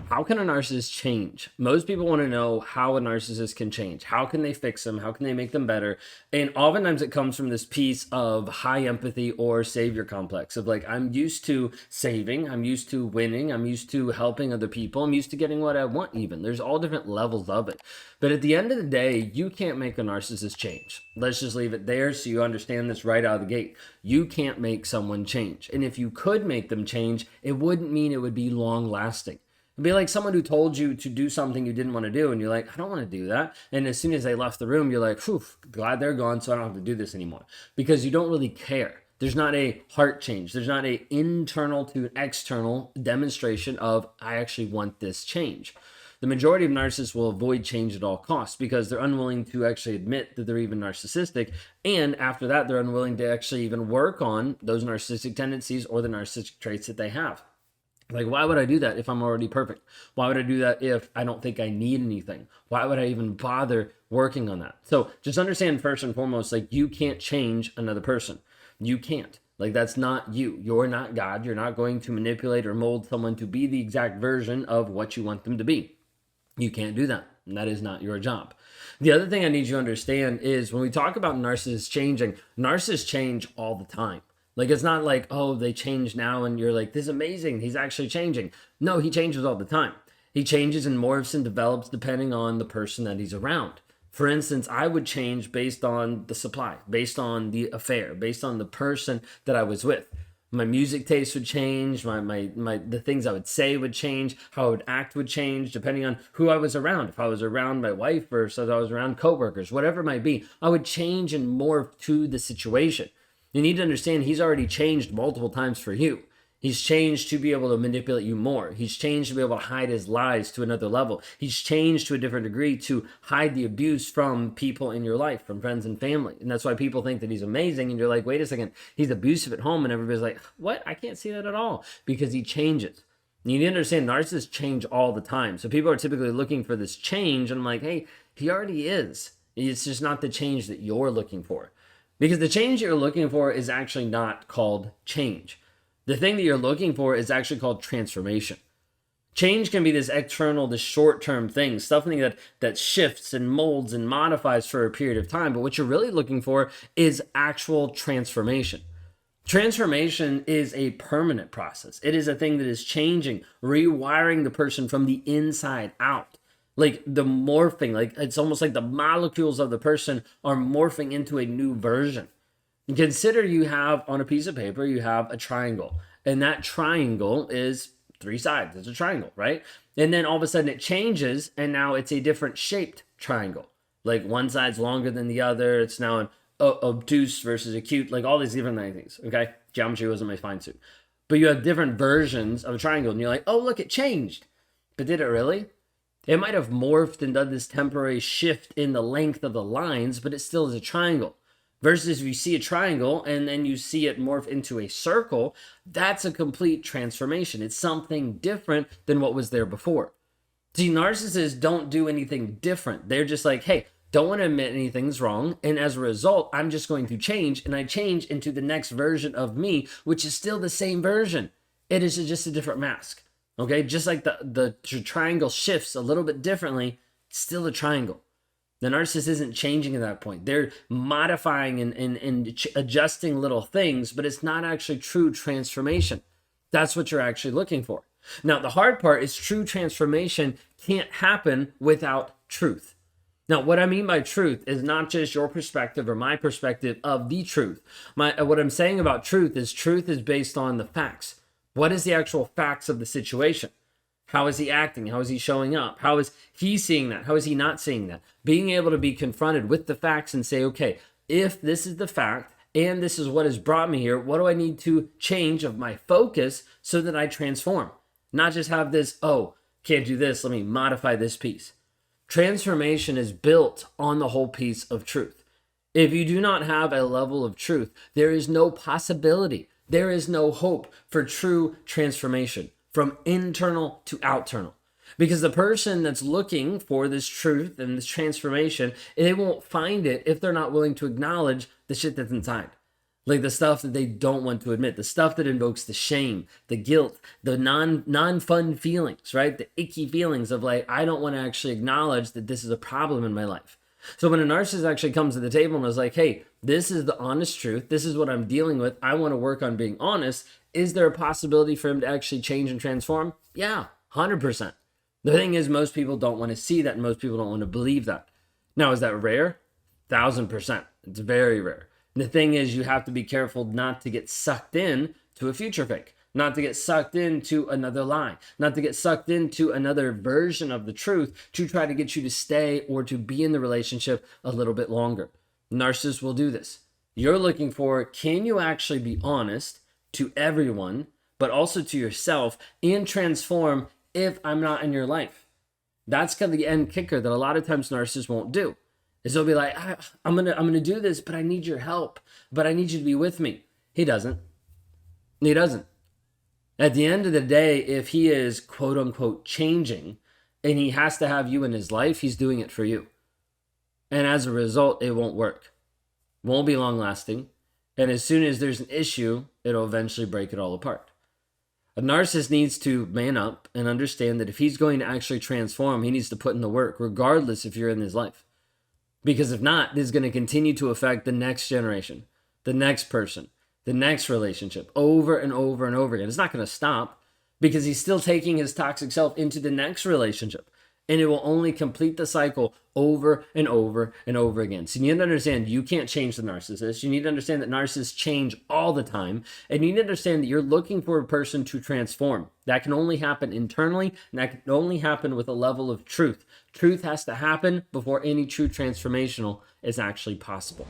How can a narcissist change? Most people want to know how a narcissist can change. How can they fix them? How can they make them better? And oftentimes it comes from this piece of high empathy or savior complex of like, I'm used to saving, I'm used to winning, I'm used to helping other people, I'm used to getting what I want even. There's all different levels of it. But at the end of the day, you can't make a narcissist change. Let's just leave it there so you understand this right out of the gate. You can't make someone change. And if you could make them change, it wouldn't mean it would be long lasting. It'd be like someone who told you to do something you didn't want to do, and you're like, I don't want to do that. And as soon as they left the room, you're like, phew, glad they're gone, so I don't have to do this anymore. Because you don't really care. There's not a heart change. There's not a internal to external demonstration of, I actually want this change. The majority of narcissists will avoid change at all costs because they're unwilling to actually admit that they're even narcissistic. And after that, they're unwilling to actually even work on those narcissistic tendencies or the narcissistic traits that they have. Like, why would I do that if I'm already perfect? Why would I do that if I don't think I need anything? Why would I even bother working on that? So just understand first and foremost, like, you can't change another person. You can't. Like, that's not you. You're not God. You're not going to manipulate or mold someone to be the exact version of what you want them to be. You can't do that. And that is not your job. The other thing I need you to understand is when we talk about narcissists changing, narcissists change all the time. Like, it's not like, oh, they change now and you're like, this is amazing, he's actually changing. No, he changes all the time. He changes and morphs and develops depending on the person that he's around. For instance, I would change based on the supply, based on the affair, based on the person that I was with. My music taste would change, the things I would say would change, how I would act would change, depending on who I was around. If I was around my wife versus I was around coworkers, whatever it might be, I would change and morph to the situation. You need to understand he's already changed multiple times for you. He's changed to be able to manipulate you more. He's changed to be able to hide his lies to another level. He's changed to a different degree to hide the abuse from people in your life, from friends and family. And that's why people think that he's amazing. And you're like, wait a second, he's abusive at home. And everybody's like, what? I can't see that at all. Because he changes. And you need to understand narcissists change all the time. So people are typically looking for this change. And I'm like, hey, he already is. It's just not the change that you're looking for. Because the change you're looking for is actually not called change. The thing that you're looking for is actually called transformation. Change can be this external, this short-term thing, something that shifts and molds and modifies for a period of time. But what you're really looking for is actual transformation. Transformation is a permanent process. It is a thing that is changing, rewiring the person from the inside out. Like the morphing, like it's almost like the molecules of the person are morphing into a new version. Consider you have on a piece of paper, you have a triangle, and that triangle is three sides. It's a triangle, right? And then all of a sudden it changes, and now it's a different shaped triangle. Like one side's longer than the other. It's now an obtuse versus acute, like all these different things, okay? Geometry wasn't my fine suit. But you have different versions of a triangle, and you're like, oh, look, it changed. But did it really? It might have morphed and done this temporary shift in the length of the lines, but it still is a triangle. Versus if you see a triangle and then you see it morph into a circle, that's a complete transformation. It's something different than what was there before. See, narcissists don't do anything different. They're just like, hey, don't want to admit anything's wrong. And as a result, I'm just going to change. And I change into the next version of me, which is still the same version. It is just a different mask. Okay, just like the triangle shifts a little bit differently, it's still a triangle. The narcissist isn't changing at that point. They're modifying and adjusting little things, but it's not actually true transformation. That's what you're actually looking for. Now, the hard part is true transformation can't happen without truth. Now, what I mean by truth is not just your perspective or my perspective of the truth. What I'm saying about truth is based on the facts. What is the actual facts of the situation? How is he acting? How is he showing up? How is he seeing that? How is he not seeing that? Being able to be confronted with the facts and say, okay, if this is the fact and this is what has brought me here, what do I need to change of my focus so that I transform? Not just have this, oh, can't do this, let me modify this piece. Transformation is built on the whole piece of truth. If you do not have a level of truth, there is no possibility. There is no hope for true transformation from internal to external. Because the person that's looking for this truth and this transformation, they won't find it if they're not willing to acknowledge the shit that's inside. Like the stuff that they don't want to admit, the stuff that invokes the shame, the guilt, the non-fun feelings, right? The icky feelings of like, I don't want to actually acknowledge that this is a problem in my life. So when a narcissist actually comes to the table and is like, hey, this is the honest truth, this is what I'm dealing with, I want to work on being honest, is there a possibility for him to actually change and transform? Yeah, 100%. The thing is, most people don't want to see that, and most people don't want to believe that. Now, is that rare? 1,000%. It's very rare. The thing is, you have to be careful not to get sucked in to a future fake, not to get sucked into another lie, not to get sucked into another version of the truth to try to get you to stay or to be in the relationship a little bit longer. Narcissists will do this. You're looking for, can you actually be honest to everyone, but also to yourself, and transform if I'm not in your life? That's kind of the end kicker that a lot of times narcissists won't do. Is they'll be like, I'm gonna do this, but I need your help. But I need you to be with me. He doesn't. He doesn't. At the end of the day, if he is quote unquote changing and he has to have you in his life, he's doing it for you. And as a result, it won't work. Won't be long lasting. And as soon as there's an issue, it'll eventually break it all apart. A narcissist needs to man up and understand that if he's going to actually transform, he needs to put in the work, regardless if you're in his life. Because if not, this is going to continue to affect the next generation, the next person, the next relationship over and over and over again. It's not going to stop because he's still taking his toxic self into the next relationship. And it will only complete the cycle over and over and over again. So you need to understand you can't change the narcissist. You need to understand that narcissists change all the time. And you need to understand that you're looking for a person to transform. That can only happen internally, and that can only happen with a level of truth. Truth has to happen before any true transformational is actually possible.